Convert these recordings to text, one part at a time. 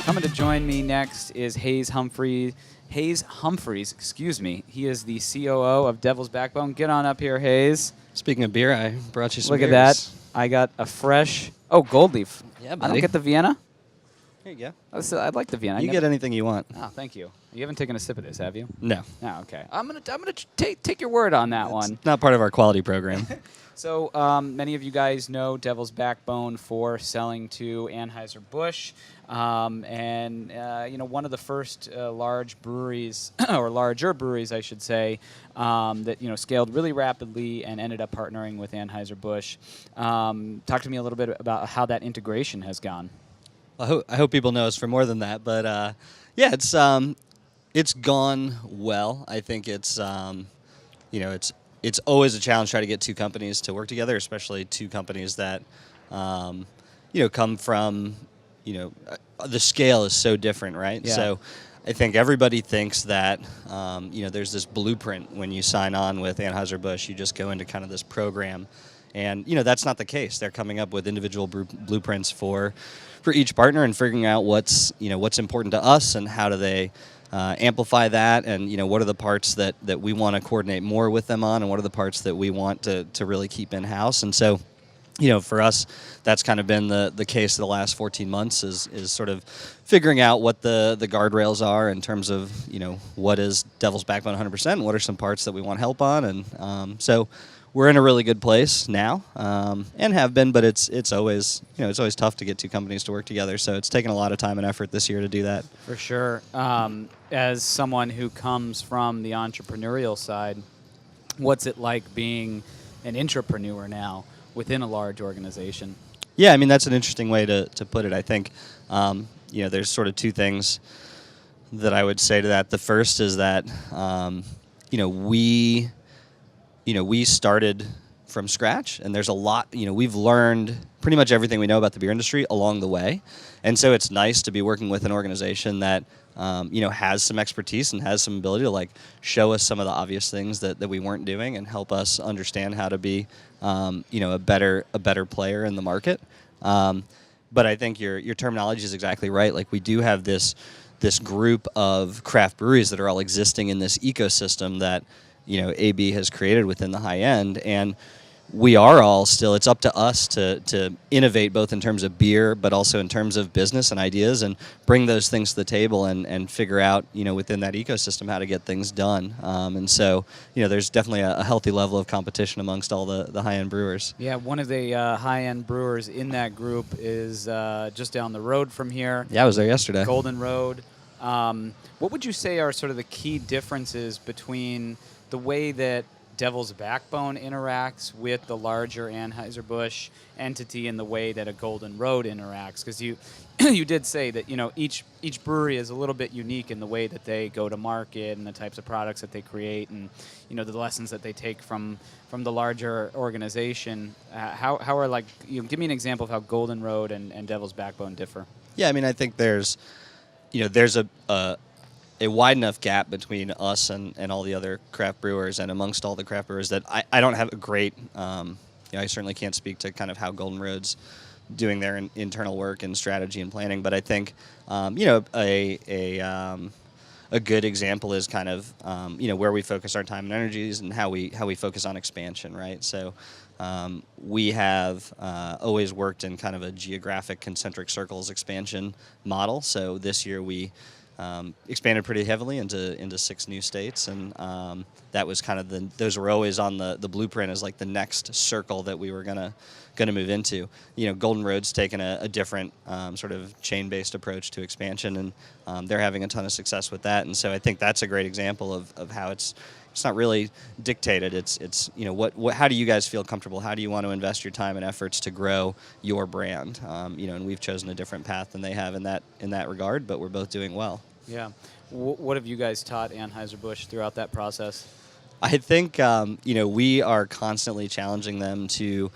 Coming to join me next is Hayes Humphreys. Excuse me. He is the COO of Devil's Backbone. Get on up here, Hayes. Speaking of beer, I brought you some Look beers. at that. I got a fresh... Oh, Gold Leaf. Yeah, I buddy. don't get the Vienna? Here you go. I'd like the Vienna. You get anything you want. Oh, thank you. You haven't taken a sip of this, have you? No. Oh, okay. I'm gonna take your word on that one. It's not part of our quality program. So many of you guys know Devil's Backbone for selling to Anheuser-Busch, and one of the first large breweries, or larger breweries, I should say, that scaled really rapidly and ended up partnering with Anheuser-Busch. Talk to me a little bit about how that integration has gone. I hope people know us for more than that, but yeah, it's gone well. I think it's always a challenge trying to get two companies to work together, especially two companies that come from the scale is so different, right? Yeah. So I think everybody thinks that there's this blueprint when you sign on with Anheuser-Busch. You just go into kind of this program, and that's not the case. They're coming up with individual blueprints for each partner and figuring out what's important to us and how do they amplify that, and what are the parts that we want to coordinate more with them on, and what are the parts that we want to really keep in house. And so for us, that's kind of been the case the last 14 months is sort of figuring out what the guardrails are in terms of what is Devil's Backbone 100% and what are some parts that we want help on. And so we're in a really good place now, and have been, but it's always tough to get two companies to work together. So it's taken a lot of time and effort this year to do that. For sure. As someone who comes from the entrepreneurial side, what's it like being an intrapreneur now within a large organization? Yeah, I mean, that's an interesting way to put it. I think there's sort of two things that I would say to that. The first is that we started from scratch, and there's a lot, we've learned pretty much everything we know about the beer industry along the way. And so it's nice to be working with an organization that, has some expertise and has some ability to show us some of the obvious things that we weren't doing and help us understand how to be, a better player in the market. But I think your terminology is exactly right. We do have this group of craft breweries that are all existing in this ecosystem that AB has created within the high end, and we are all still, it's up to us to innovate both in terms of beer but also in terms of business and ideas, and bring those things to the table and figure out within that ecosystem how to get things done. And so there's definitely a healthy level of competition amongst all the high-end brewers. Yeah, one of the high-end brewers in that group is just down the road from here. Yeah, I was there yesterday. Golden Road. What would you say are sort of the key differences between the way that Devil's Backbone interacts with the larger Anheuser-Busch entity and the way that a Golden Road interacts? Because you did say that each brewery is a little bit unique in the way that they go to market and the types of products that they create, and the lessons that they take from the larger organization. How are give me an example of how Golden Road and Devil's Backbone differ. Yeah, I mean, I think there's a wide enough gap between us and all the other craft brewers, and amongst all the craft brewers, that I don't have a great, I certainly can't speak to kind of how Golden Road's doing their internal work and strategy and planning, but I think, a good example is kind of, where we focus our time and energies and how we focus on expansion, right? So we have always worked in kind of a geographic concentric circles expansion model. So this year we expanded pretty heavily into 6 new states, and that was kind of those were always on the blueprint as the next circle that we were gonna move into. Golden Road's taken a different sort of chain-based approach to expansion, and they're having a ton of success with that. And so I think that's a great example of how it's not really dictated. It's how do you guys feel comfortable? How do you want to invest your time and efforts to grow your brand? And we've chosen a different path than they have in that regard, but we're both doing well. Yeah. What have you guys taught Anheuser-Busch throughout that process? I think we are constantly challenging them to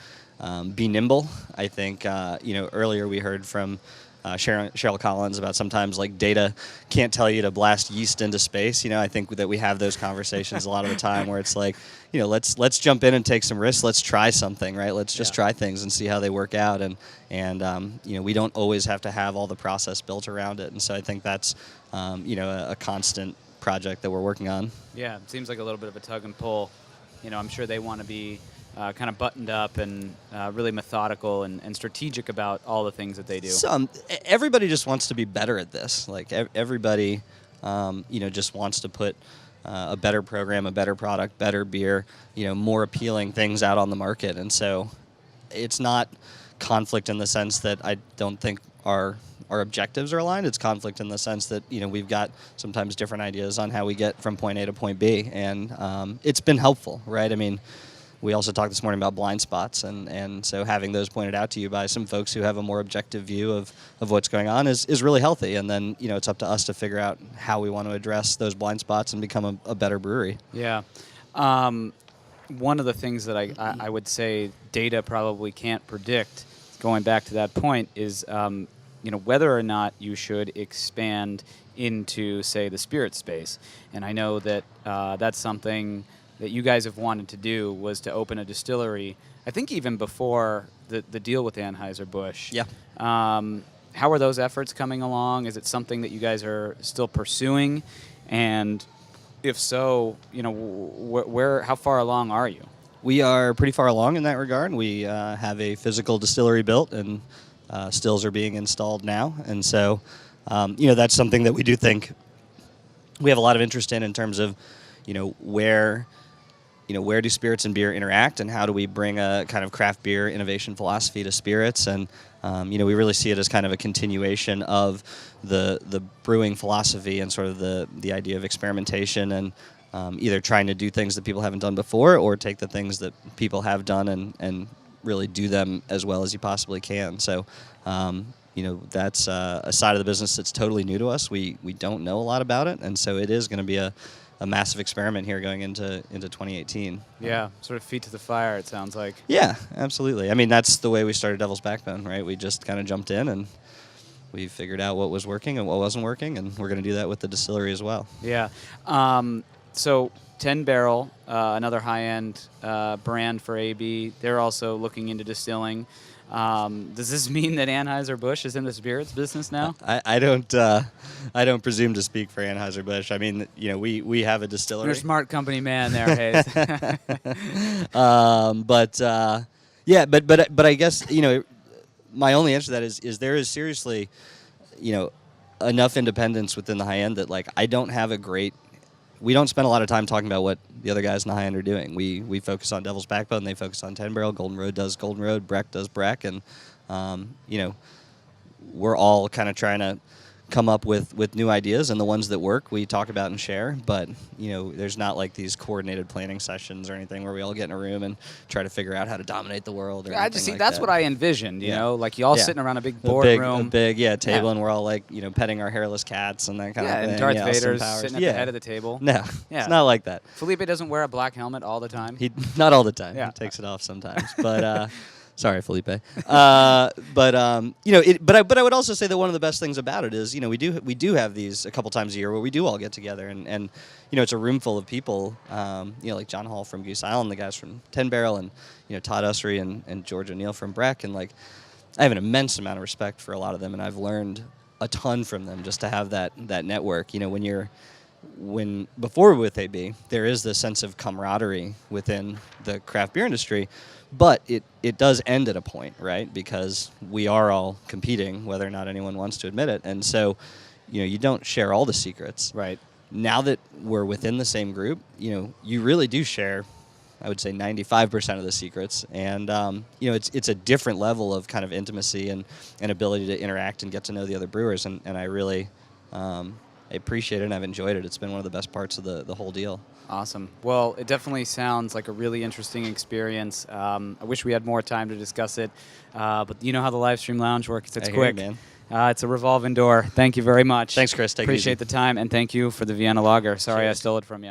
be nimble. I think earlier we heard from Cheryl Collins about sometimes like data can't tell you to blast yeast into space. I think that we have those conversations a lot of the time where it's like, let's jump in and take some risks. Let's try something, right? Let's just try things and see how they work out. And we don't always have to have all the process built around it. And so I think that's a constant project that we're working on. Yeah, it seems like a little bit of a tug and pull. I'm sure they want to be kind of buttoned up and really methodical and strategic about all the things that they do. Everybody just wants to be better at this. Like everybody, just wants to put a better program, a better product, better beer, more appealing things out on the market. And so it's not conflict in the sense that I don't think our objectives are aligned. It's conflict in the sense that we've got sometimes different ideas on how we get from point A to point B, and it's been helpful, right? I mean, we also talked this morning about blind spots, and so having those pointed out to you by some folks who have a more objective view of what's going on is really healthy. And then it's up to us to figure out how we want to address those blind spots and become a better brewery. Yeah. One of the things that I would say data probably can't predict, going back to that point, is whether or not you should expand into, say, the spirit space. And I know that that's something that you guys have wanted to do, was to open a distillery, I think even before the deal with Anheuser-Busch. Yeah. How are those efforts coming along? Is it something that you guys are still pursuing? And if so, how far along are you? We are pretty far along in that regard. We have a physical distillery built, and stills are being installed now. And so, that's something that we do think we have a lot of interest in terms of, where do spirits and beer interact, and how do we bring a kind of craft beer innovation philosophy to spirits? And we really see it as kind of a continuation of the brewing philosophy and sort of the idea of experimentation, and either trying to do things that people haven't done before, or take the things that people have done and really do them as well as you possibly can. So, that's a side of the business that's totally new to us. We don't know a lot about it, and so it is going to be a massive experiment here going into 2018. Yeah, sort of feet to the fire, it sounds like. Yeah, absolutely. I mean, that's the way we started Devil's Backbone, right? We just kind of jumped in and we figured out what was working and what wasn't working, and we're going to do that with the distillery as well. Yeah. So 10 Barrel, another high-end brand for AB, they're also looking into distilling. Does this mean that Anheuser-Busch is in the spirits business now? I don't presume to speak for Anheuser-Busch. I mean, we have a distillery. You're a smart company man there, Hayes. But I guess my only answer to that is there is seriously enough independence within the high end that I don't have we don't spend a lot of time talking about what the other guys in the high end are doing. We focus on Devil's Backbone, they focus on 10 Barrel, Golden Road does Golden Road, Breck does Breck, and we're all kind of trying to come up with new ideas, and the ones that work we talk about and share. But there's not these coordinated planning sessions or anything where we all get in a room and try to figure out how to dominate the world. Or I just see that's what I envisioned. You all sitting around a big boardroom, a big table, and we're all petting our hairless cats and that kind of thing. And Darth Vader's sitting at the head of the table. No, it's not like that. Felipe doesn't wear a black helmet all the time. Not all the time. He takes it off sometimes, but. Sorry, Felipe. But I would also say that one of the best things about it is, we do have these a couple times a year where we do all get together, and it's a room full of people, like John Hall from Goose Island, the guys from 10 Barrel, and Todd Ussery and George O'Neill from Breck, and I have an immense amount of respect for a lot of them, and I've learned a ton from them just to have that network. Before with AB, there is this sense of camaraderie within the craft beer industry. But it does end at a point, right? Because we are all competing, whether or not anyone wants to admit it. And so, you don't share all the secrets. Right. Now that we're within the same group, you really do share, I would say, 95% of the secrets. And, it's a different level of kind of intimacy and ability to interact and get to know the other brewers. And I really I appreciate it, and I've enjoyed it. It's been one of the best parts of the whole deal. Awesome. Well, it definitely sounds like a really interesting experience. I wish we had more time to discuss it, but you know how the Livestream Lounge works. It's quick. Man. It's a revolving door. Thank you very much. Thanks, Chris. Take it easy. Appreciate the time, and thank you for the Vienna Lager. Sorry I stole it from you.